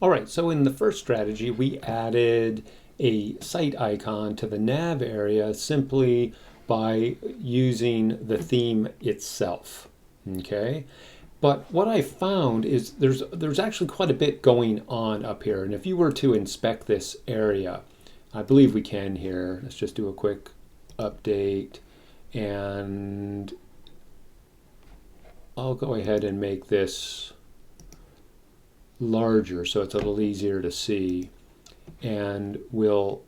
All right, so in the first strategy, we added a site icon to the nav area simply by using the theme itself, okay? But what I found is there's actually quite a bit going on up here. And if you were to inspect this area, I believe we can here. Let's just do a quick update. And I'll go ahead and make this larger so it's a little easier to see. And we'll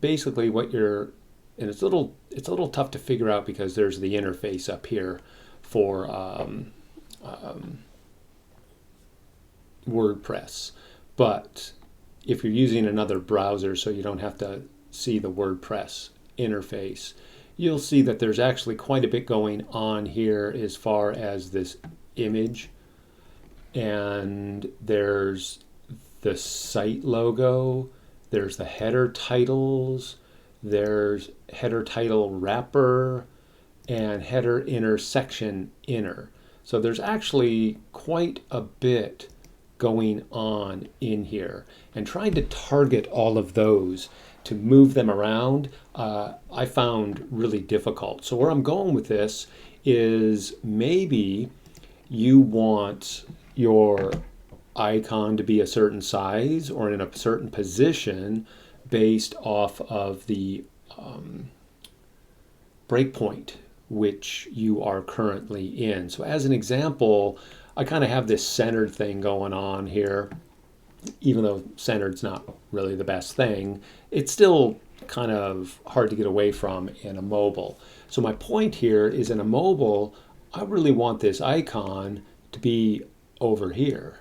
basically what you're, and it's a little tough to figure out because there's the interface up here for WordPress. But if you're using another browser so you don't have to see the WordPress interface, you'll see that there's actually quite a bit going on here as far as this image. And there's the site logo, there's the header titles, there's header title wrapper, and header inner section inner. So there's actually quite a bit going on in here. And trying to target all of those to move them around, I found really difficult. So where I'm going with this is maybe you want your icon to be a certain size or in a certain position based off of the breakpoint which you are currently in. So as an example, I kind of have this centered thing going on here. Even though centered's not really the best thing, it's still kind of hard to get away from in a mobile. So my point here is in a mobile, I really want this icon to be over here,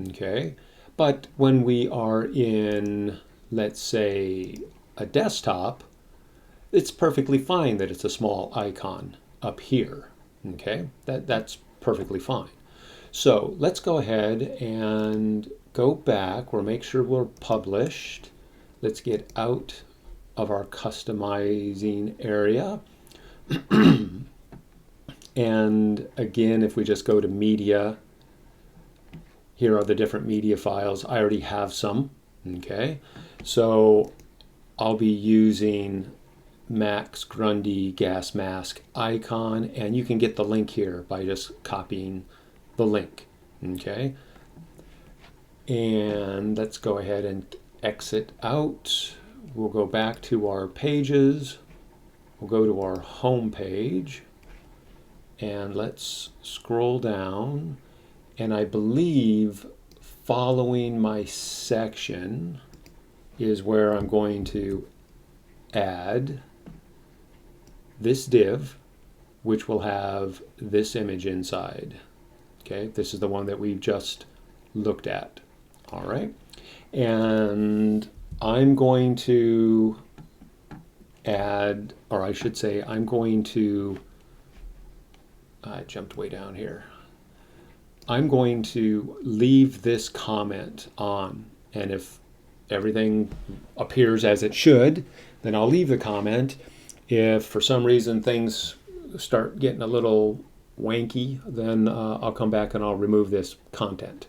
okay? But when we are in, let's say, a desktop, it's perfectly fine that it's a small icon up here, okay? That's perfectly fine. So let's go ahead and go back. We'll make sure we're published. Let's get out of our customizing area. And again, if we just go to media, here are the different media files. I already have some, okay? So I'll be using Max Grundy gas mask icon, and you can get the link here by just copying the link, okay? And let's go ahead and exit out. We'll go back to our pages. We'll go to our home page, and let's scroll down. And I believe following my section is where I'm going to add this div, which will have this image inside. Okay, this is the one that we've just looked at. All right, and I'm going to add, or I should say, I'm going to, I jumped way down here. I'm going to leave this comment on, and if everything appears as it should, then I'll leave the comment. If for some reason things start getting a little wanky, then I'll come back and I'll remove this comment.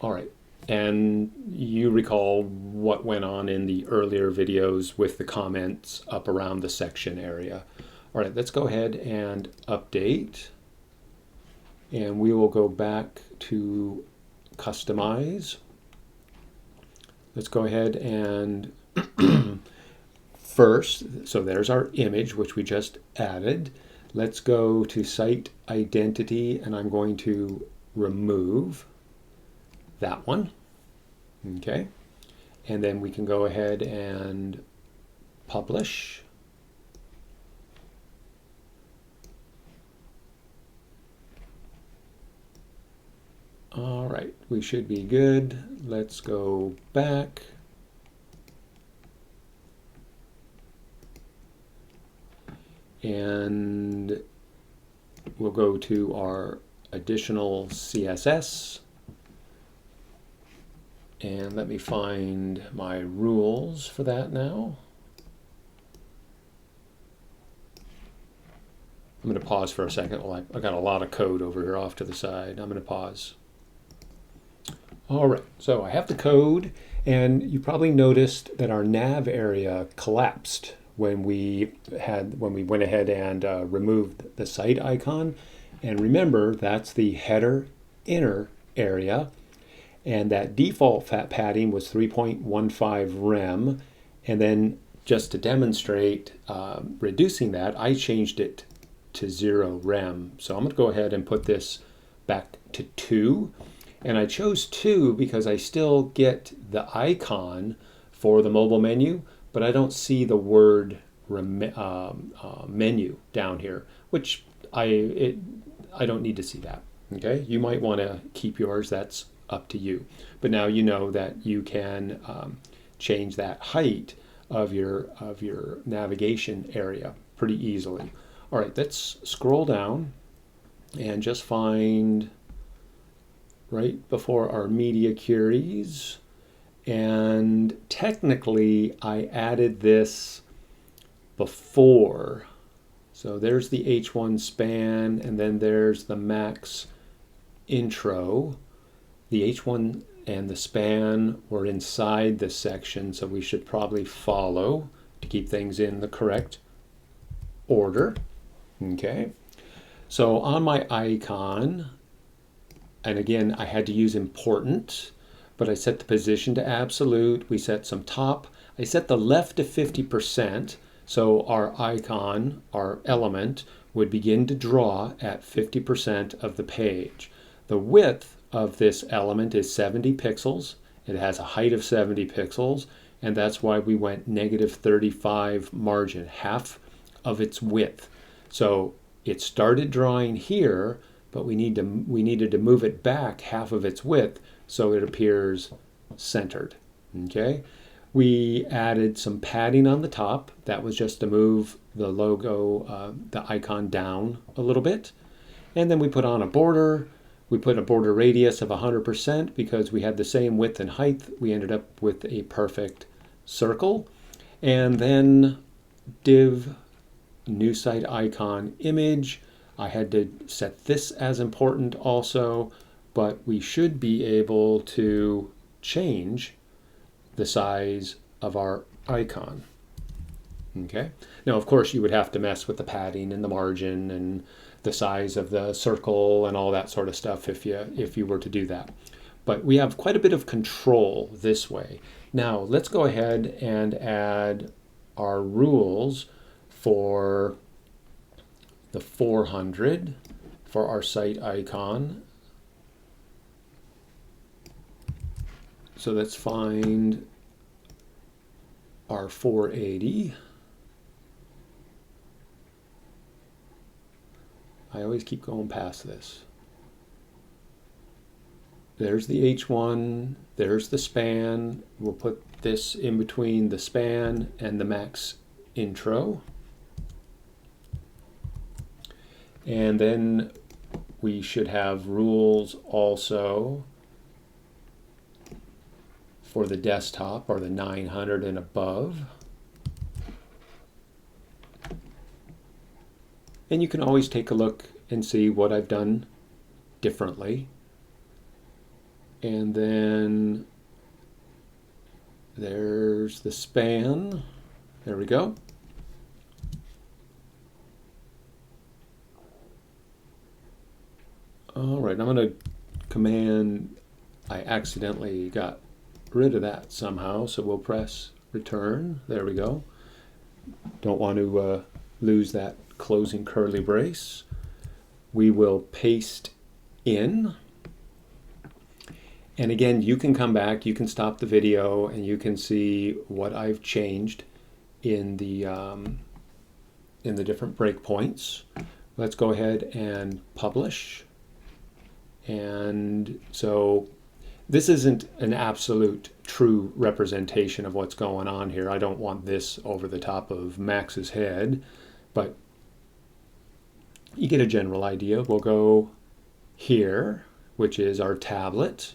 All right, and you recall what went on in the earlier videos with the comments up around the section area. All right, let's go ahead and update, and we will go back to customize. Let's go ahead and first, so there's our image, which we just added. Let's go to site identity, and I'm going to remove that one, okay? And then we can go ahead and publish. All right, we should be good. Let's go back. And we'll go to our additional CSS. And let me find my rules for that now. I'm going to pause for a second. Well, I got a lot of code over here off to the side. I'm going to pause. All right, so I have the code, and you probably noticed that our nav area collapsed when we went ahead and removed the site icon. And remember, that's the header inner area, and that default padding was 3.15 rem. And then just to demonstrate reducing that, I changed it to 0 rem. So I'm going to go ahead and put this back to 2. And I chose 2 because I still get the icon for the mobile menu, but I don't see the word menu down here, which I don't need to see that. Okay, you might want to keep yours. That's up to you. But now you know that you can change that height of your navigation area pretty easily. All right, let's scroll down and just find right before our media queries. And technically, I added this before. So there's the H1 span, and then there's the Max intro. The H1 and the span were inside this section, so we should probably follow to keep things in the correct order. Okay, so on my icon, and again, I had to use important, but I set the position to absolute. We set some top. I set the left to 50%, so our icon, our element, would begin to draw at 50% of the page. The width of this element is 70 pixels. It has a height of 70 pixels, and that's why we went -35 margin, half of its width. So it started drawing here, but we needed to move it back half of its width so it appears centered. Okay, we added some padding on the top. That was just to move the logo, the icon down a little bit. And then we put on a border. We put a border radius of 100% because we had the same width and height. We ended up with a perfect circle. And then div new site icon image. I had to set this as important also, but we should be able to change the size of our icon. Okay. Now, of course, you would have to mess with the padding and the margin and the size of the circle and all that sort of stuff if you were to do that. But we have quite a bit of control this way. Now, let's go ahead and add our rules for the 400 for our site icon. So let's find our 480. I always keep going past this. There's the H1, there's the span. We'll put this in between the span and the Max intro. And then we should have rules also for the desktop or the 900 and above. And you can always take a look and see what I've done differently. And then there's the span. There we go. All right, I'm going to command, I accidentally got rid of that somehow, so we'll press return. There we go. Don't want to lose that closing curly brace. We will paste in. And again, you can come back, you can stop the video, and you can see what I've changed in the different breakpoints. Let's go ahead and publish. And so this isn't an absolute true representation of what's going on here. I don't want this over the top of Max's head, but you get a general idea. We'll go here, which is our tablet,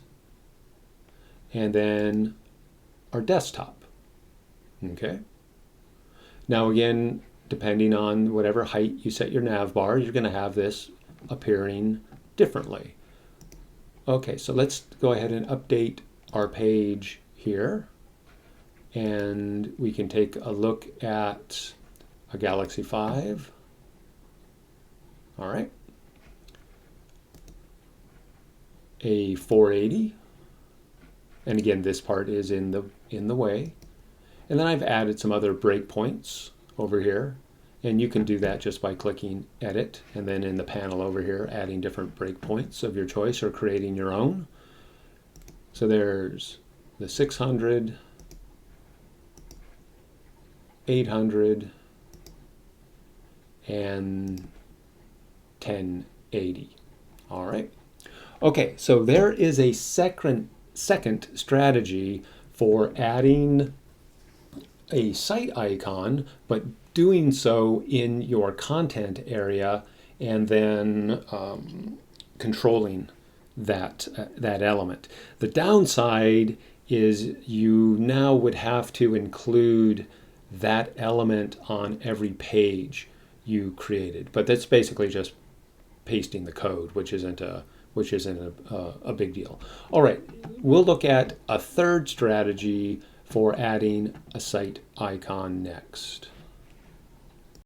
and then our desktop. Okay. Now again, depending on whatever height you set your nav bar, you're going to have this appearing differently. Okay, so let's go ahead and update our page here. And we can take a look at a Galaxy 5. All right. A 480. And again, this part is in the way. And then I've added some other breakpoints over here. And you can do that just by clicking Edit, and then in the panel over here, adding different breakpoints of your choice or creating your own. So there's the 600, 800, and 1080. All right. Okay, so there is a second strategy for adding a site icon, but doing so in your content area and then controlling that element. The downside is you now would have to include that element on every page you created, but that's basically just pasting the code, which isn't a big deal. All right, we'll look at a third strategy for adding a site icon next.